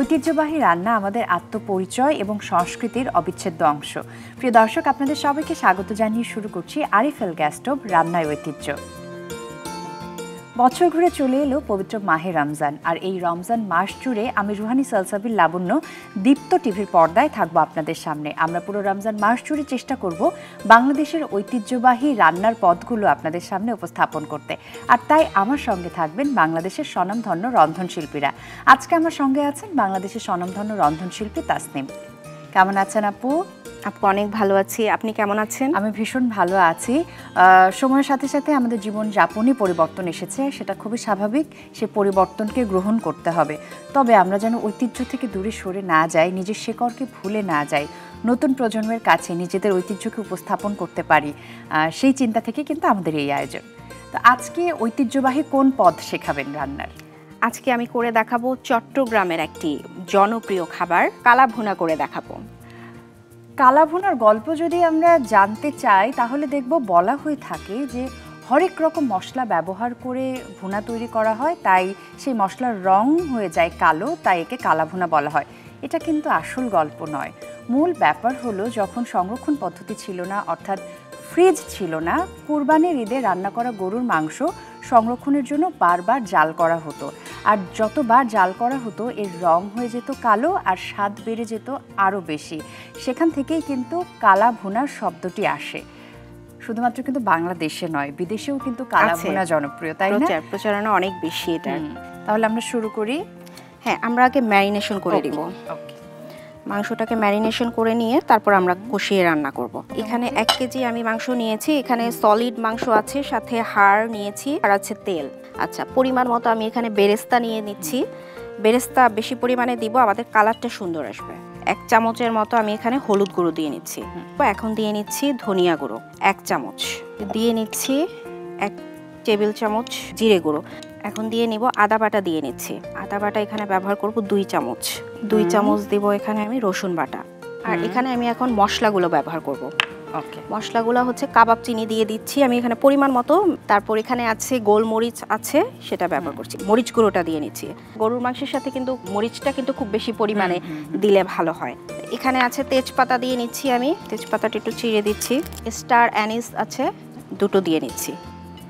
ঐতিহ্যবাহী রান্না আমাদের আত্মপরিচয় এবং সংস্কৃতির অবিচ্ছেদ্য অংশ। প্রিয় দর্শক, আপনাদের সবাইকে স্বাগত জানিয়ে শুরু করছি আরিফেল গ্যাস স্টোভ রান্নায় ঐতিহ্য। বছর ঘুরে চলে এলো পবিত্র মাহে রমজান, আর এই রমজান মাস জুড়ে আমি রুহানি সালসাবিল লাবণ্য দীপ্ত টিভির পর্দায় থাকবো আপনাদের সামনে। আমরা পুরো রমজান মাস জুড়ে চেষ্টা করব বাংলাদেশের ঐতিহ্যবাহী রান্নার পদগুলো আপনাদের সামনে উপস্থাপন করতে, আর তাই আমার সঙ্গে থাকবেন বাংলাদেশের স্বনামধন্য রন্ধনশিল্পীরা। আজকে আমার সঙ্গে আছেন বাংলাদেশের স্বনামধন্য রন্ধনশিল্পী তাসনিম। কেমন আছেন আপু? আপু অনেক ভালো আছি, আপনি কেমন আছেন? আমি ভীষণ ভালো আছি। সময়ের সাথে সাথে আমাদের জীবনযাপনই পরিবর্তন এসেছে, সেটা খুবই স্বাভাবিক। সে পরিবর্তনকে গ্রহণ করতে হবে, তবে আমরা যেন ঐতিহ্য থেকে দূরে সরে না যাই, নিজের শেকড়কে ভুলে না যাই, নতুন প্রজন্মের কাছে নিজেদের ঐতিহ্যকে উপস্থাপন করতে পারি, সেই চিন্তা থেকে কিন্তু আমাদের এই আয়োজন। তো আজকে ঐতিহ্যবাহী কোন পদ শেখাবেন রান্নার? আজকে আমি করে দেখাবো চট্টগ্রামের একটি জনপ্রিয় খাবার কালা ভুনা করে দেখাবো। কালা ভুনার গল্প যদি আমরা জানতে চাই তাহলে দেখব বলা হয়ে থাকে যে হরেক রকম মশলা ব্যবহার করে ভুনা তৈরি করা হয়, তাই সেই মশলার রং হয়ে যায় কালো, তাই একে কালা ভুনা বলা হয়। এটা কিন্তু আসল গল্প নয়। মূল ব্যাপার হলো, যখন সংরক্ষণ পদ্ধতি ছিল না, অর্থাৎ ফ্রিজ ছিল না, কুরবানির ঈদে রান্না করা গরুর মাংস সংরক্ষণের জন্য বারবার জাল করা হতো, আর যতবার জাল করা হতো এর রং হয়ে যেত কালো আর স্বাদ বেড়ে যেত আরও বেশি। সেখান থেকেই কিন্তু কালা ভুনার শব্দটি আসে। শুধুমাত্র কিন্তু বাংলাদেশে নয়, বিদেশেও কিন্তু কালা ভুনা জনপ্রিয়, তাই না? প্রচারণা অনেক বেশি এটা। তাহলে আমরা শুরু করি। হ্যাঁ, আমরা আগে ম্যারিনেশন করে দিব। মাংসটাকে ম্যারিনেশন করে নিয়ে তারপর আমরা কষিয়ে রান্না করব। এখানে 1 কেজি আমি মাংস নিয়েছি, এখানে সলিড মাংস আছে, সাথে হাড় নিয়েছি আর আছে তেল। আচ্ছা, পরিমাণ মতো আমি এখানে বেরেস্তা নিয়ে নিচ্ছি। বেরেস্তা বেশি পরিমাণে দিব, আমাদের কালারটা সুন্দর আসবে। 1 চামচের মতো আমি এখানে হলুদ গুঁড়ো দিয়ে নিচ্ছি। এখন দিয়ে নিচ্ছি ধনিয়া গুঁড়ো 1 চামচ, দিয়ে নিচ্ছি 1 টেবিল চামচ জিরে গুঁড়ো। এখন দিয়ে নিব আদা বাটা, দিয়ে নিচ্ছি আদা বাটা এখানে ব্যবহার করব 2 চামচ। 2 চামচ দিব এখানে আমি রসুন বাটা। আর এখানে আমি এখন মশলাগুলো ব্যবহার করব। ওকে, মশলাগুলো হচ্ছে কাবাব চিনি দিয়ে দিচ্ছি আমি এখানে পরিমাণ মতো। তারপর এখানে আছে গোলমরিচ আছে, সেটা ব্যবহার করছি। মরিচ গুঁড়োটা দিয়ে নিচ্ছি। গরুর মাংসের সাথে কিন্তু মরিচটা কিন্তু খুব বেশি পরিমাণে দিলে ভালো হয়। এখানে আছে তেজপাতা, দিয়ে নিচ্ছি আমি তেজপাতাটা একটু চিড়ে দিচ্ছি। স্টার অ্যানিস আছে 2টো দিয়ে নিচ্ছি।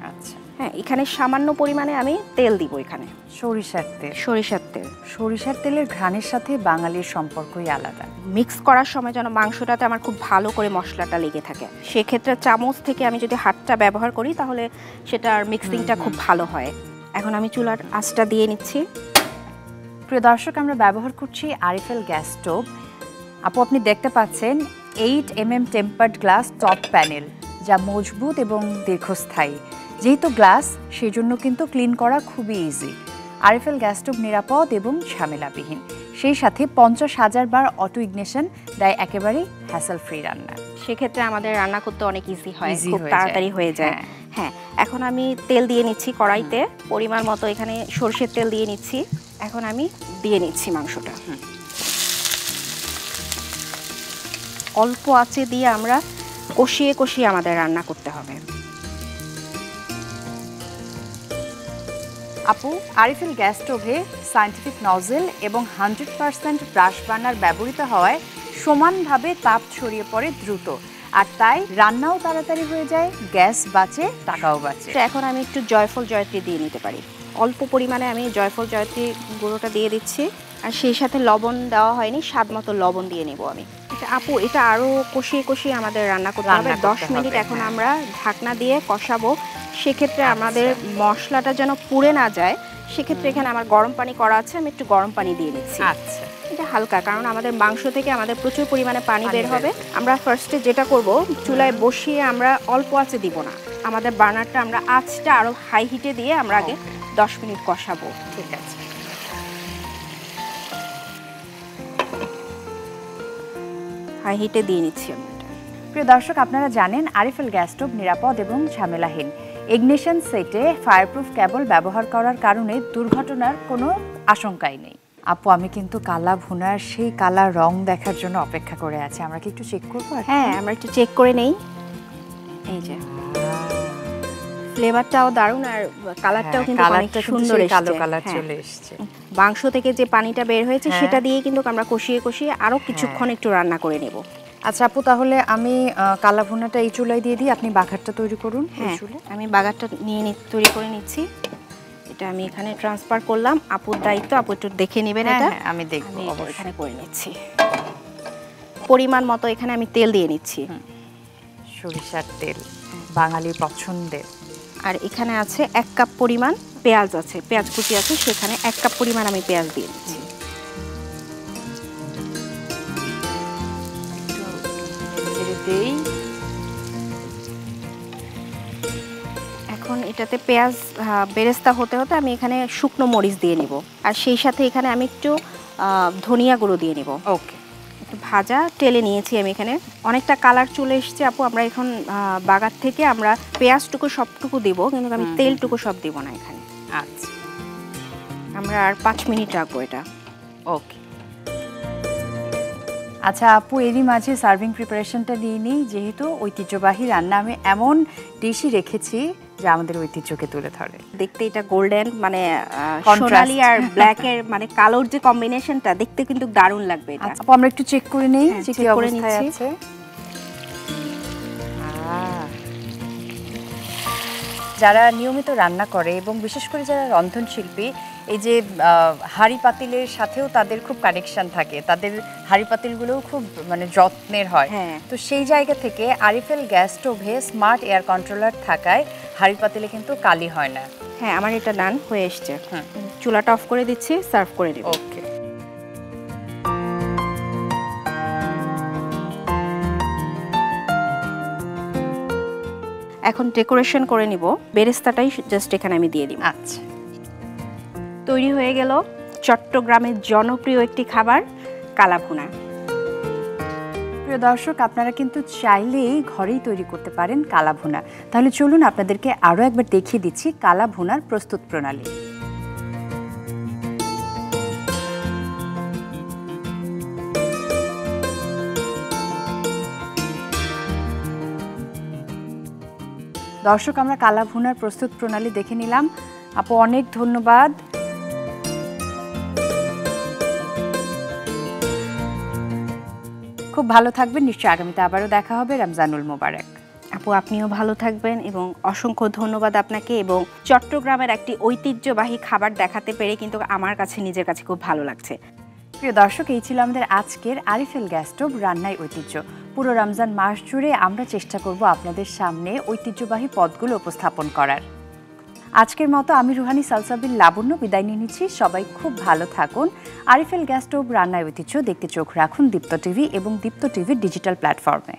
আচ্ছা, হ্যাঁ, এখানে সামান্য পরিমাণে আমি তেল দিব। এখানে সরিষার তেল। সরিষার তেল। সরিষার তেলের ঘ্রাণের সাথে বাঙালির সম্পর্কই আলাদা। মিক্স করার সময় যেন মাংসটাতে আমার খুব ভালো করে মশলাটা লেগে থাকে, সেক্ষেত্রে চামচ থেকে আমি যদি হাতটা ব্যবহার করি তাহলে সেটার মিক্সিংটা খুব ভালো হয়। এখন আমি চুলার আঁচটা দিয়ে নিচ্ছি। প্রিয় দর্শক, আমরা ব্যবহার করছি আরিফেল গ্যাস স্টোভ। আপু, আপনি দেখতে পাচ্ছেন 8 mm tempered glass top panel, যা মজবুত এবং দীর্ঘস্থায়ী। যেহেতু গ্লাস, সেই জন্য কিন্তু ক্লিন করা খুবই ইজি। আরিফেল গ্যাস স্টোভ নিরাপদ এবং ঝামেলাবিহীন, সেই সাথে 50,000 বার অটো ইগনিশন দেয় একেবারেই হ্যাসেল ফ্রি রান্না। সেক্ষেত্রে আমাদের রান্না করতে অনেক ইজি হয়, খুব তাড়াতাড়ি হয়ে যায়। হ্যাঁ, এখন আমি তেল দিয়ে নিচ্ছি কড়াইতে, পরিমাণ মতো এখানে সরষের তেল দিয়ে নিচ্ছি। এখন আমি দিয়ে নিচ্ছি মাংসটা। অল্প আঁচে দিয়ে আমরা কষিয়ে কষিয়ে আমাদের রান্না করতে হবে। আপু, আরিফেল গ্যাস স্টোভে সায়েন্টিফিক নজেল এবং 100% ব্রাশ বার্নার ব্যবহৃত হওয়ায় সমানভাবে তাপ ছড়িয়ে পড়ে দ্রুত, আর তাই রান্নাও তাড়াতাড়ি হয়ে যায়, গ্যাস বাঁচে, টাকাও বাঁচে। এখন আমি একটু জয়ফল জয়ত্রী দিয়ে নিতে পারি। অল্প পরিমাণে আমি জয়ফল জয়ত্রী গুঁড়োটা দিয়ে দিচ্ছি, আর সেই সাথে লবণ দেওয়া হয়নি, স্বাদ মতো লবণ দিয়ে নেব আমি। আপু, এটা আরও কষিয়ে কষিয়ে আমাদের রান্না করতে হবে 10 মিনিট। এখন আমরা ঢাকনা দিয়ে কষাবো। সেক্ষেত্রে আমাদের মশলাটা যেন পুড়ে না যায়, সেক্ষেত্রে এখানে আমার গরম পানি করা আছে, আমি একটু গরম পানি দিয়ে নিচ্ছি। আচ্ছা, এটা হালকা, কারণ আমাদের মাংস থেকে আমাদের প্রচুর পরিমাণে পানি বের হবে। আমরা ফার্স্টে যেটা করব, চুলায় বসিয়ে আমরা অল্প আঁচে দিব না, আমাদের বার্নারটা আমরা আঁচটা আরও হাই হিটে দিয়ে আমরা আগে 10 মিনিট কষাবো। ঠিক আছে, হাই হিটে দিয়ে নিচ্ছি আমি। প্রিয় দর্শক, আপনারা জানেন আরিফেল গ্যাস স্টোভ নিরাপদ এবং ঝামেলাহীন। ইগনিশন সেটে ফায়ারপ্রুফ কেবল ব্যবহার করার কারণে দুর্ঘটনার কোনো আশঙ্কাই নেই। আপু, আমি কিন্তু কালা ভুনার সেই কালা রং দেখার জন্য অপেক্ষা করে আছি। আমরা কি একটু চেক করবো? হ্যাঁ, আমরা একটু চেক করে নেই। এই যে ফ্লেভারটাও দারুণ আর কালারটাও কিন্তু অনেকটা সুন্দর এসেছে। কালো কালার হ্যাঁ। চলে এসেছে। মাংস থেকে যে পানিটা বের হয়েছে হ্যাঁ। সেটা দিয়ে কিন্তু আমরা কষিয়ে কষিয়ে আরো কিছুক্ষণ একটু রান্না করে নেব। আচ্ছা আপু, তাহলে আমি কালা ভুনাটা এই চুলায় দিয়ে দিই, আপনি বাঘারটা তৈরি করুন এই হ্যাঁ, চুলে। আমি বাগারটা তৈরি করে নিচ্ছি। এটা আমি এখানে ট্রান্সফার করলাম, আপুর দায়িত্ব, আপু একটু দেখে নেবেন এটা। হ্যাঁ, আমি দেখব আমি অবশ্যই। এখানে করে নিচ্ছি। পরিমাণ মতো এখানে আমি তেল দিয়ে নিচ্ছি। সরিষার তেল বাঙালির পছন্দের। আর এখানে আছে 1 কাপ পরিমাণ পেঁয়াজ আছে, পেঁয়াজ কুচি আছে, সেখানে 1 কাপ পরিমাণ আমি পেঁয়াজ দিয়ে দিচ্ছি। দেই। এখন এটাতে পেঁয়াজ বেরেস্তা হতে হতে আমি এখানে শুকনো মরিচ দিয়ে নিব, আর সেই সাথে এখানে আমি একটু ধনিয়া গুঁড়ো দিয়ে নিব। ওকে, একটু ভাজা টেলে নিয়েছি আমি এখানে। অনেকটা কালার চলে এসেছে আপু। আমরা এখন বাগার থেকে আমরা পেঁয়াজটুকু সবটুকু দিব, কিন্তু আমি তেলটুকু সব দিব না এখানে। আচ্ছা, আমরা আর 5 মিনিট রাখবো এটা। ওকে। আচ্ছা আপু, এরই মাঝে সার্ভিং প্রিপারেশনটা নিয়ে নিই। যেহেতু ঐতিহ্যবাহী রান্না, আমি এমন ডিশই রেখেছি যা আমাদের ঐতিহ্যকে তুলে ধরে। দেখতে এটা গোল্ডেন, মানে Contrast. সোনালি আর ব্ল্যাকের মানে কালোর যে কম্বিনেশনটা, দেখতে কিন্তু দারুণ লাগবে এটা। আচ্ছা আপু, আমরা একটু চেক করে নেই হ্যাঁ, যে কি check করে অবস্থায় নিচ্ছি। আছে। যারা নিয়মিত রান্না করে এবং বিশেষ করে যারা রন্ধনশিল্পী, এই যে হাঁড়ি পাতিলের সাথেও তাদের খুব কানেকশন থাকে, তাদের হাঁড়ি পাতিলগুলোও খুব মানে যত্নের হয়। হ্যাঁ। তো সেই জায়গা থেকে আরিফেল গ্যাস স্টোভে স্মার্ট এয়ার কন্ট্রোলার থাকায় হাঁড়ি পাতিলে কিন্তু কালি হয় না। হ্যাঁ, আমার এটা ডান হয়ে এসছে। চুলাটা অফ করে দিচ্ছি, সার্ভ করে দিব। ওকে। এখন ডেকোরেশন করে নিব। বেরেস্তাটাই জাস্ট এখানে আমি দিয়ে দিব। আচ্ছা, তৈরি হয়ে গেল চট্টগ্রামের জনপ্রিয় একটি খাবার, কালা ভুনা। প্রিয় দর্শক, আপনারা কিন্তু চাইলেই ঘরেই তৈরি করতে পারেন কালা ভুনা। তাহলে চলুন আপনাদেরকে আরও একবার দেখিয়ে দিচ্ছি কালা ভুনার প্রস্তুত প্রণালী। দর্শক, আমরা কালা ভুনার প্রস্তুত প্রণালী দেখে নিলাম। আপু অনেক ধন্যবাদ। খুব ভালো থাকবেন, নিশ্চয়ই আগামীতে আবারও দেখা হবে। রমজানুল মোবারক। আপু আপনিও ভালো থাকবেন এবং অসংখ্য ধন্যবাদ আপনাকে। এবং চট্টগ্রামের একটি ঐতিহ্যবাহী খাবার দেখাতে পেরে কিন্তু আমার কাছে নিজের কাছে খুব ভালো লাগছে। প্রিয় দর্শক, এই ছিল আমাদের আজকের আরিফেল গ্যাস স্টোভ রান্নায় ঐতিহ্য। পুরো রমজান মাস জুড়ে আমরা চেষ্টা করব আপনাদের সামনে ঐতিহ্যবাহী পদগুলো উপস্থাপন করার। আজকের মতো আমি রুহানি সালসাবিল লাবণ্য বিদায় নিয়ে নিচ্ছি। সবাই খুব ভালো থাকুন। আরিফেল গ্যাস স্টোভ রান্নায় ঐতিহ্য দেখতে চোখ রাখুন দীপ্ত টিভি এবং দীপ্ত টিভির ডিজিটাল প্ল্যাটফর্মে।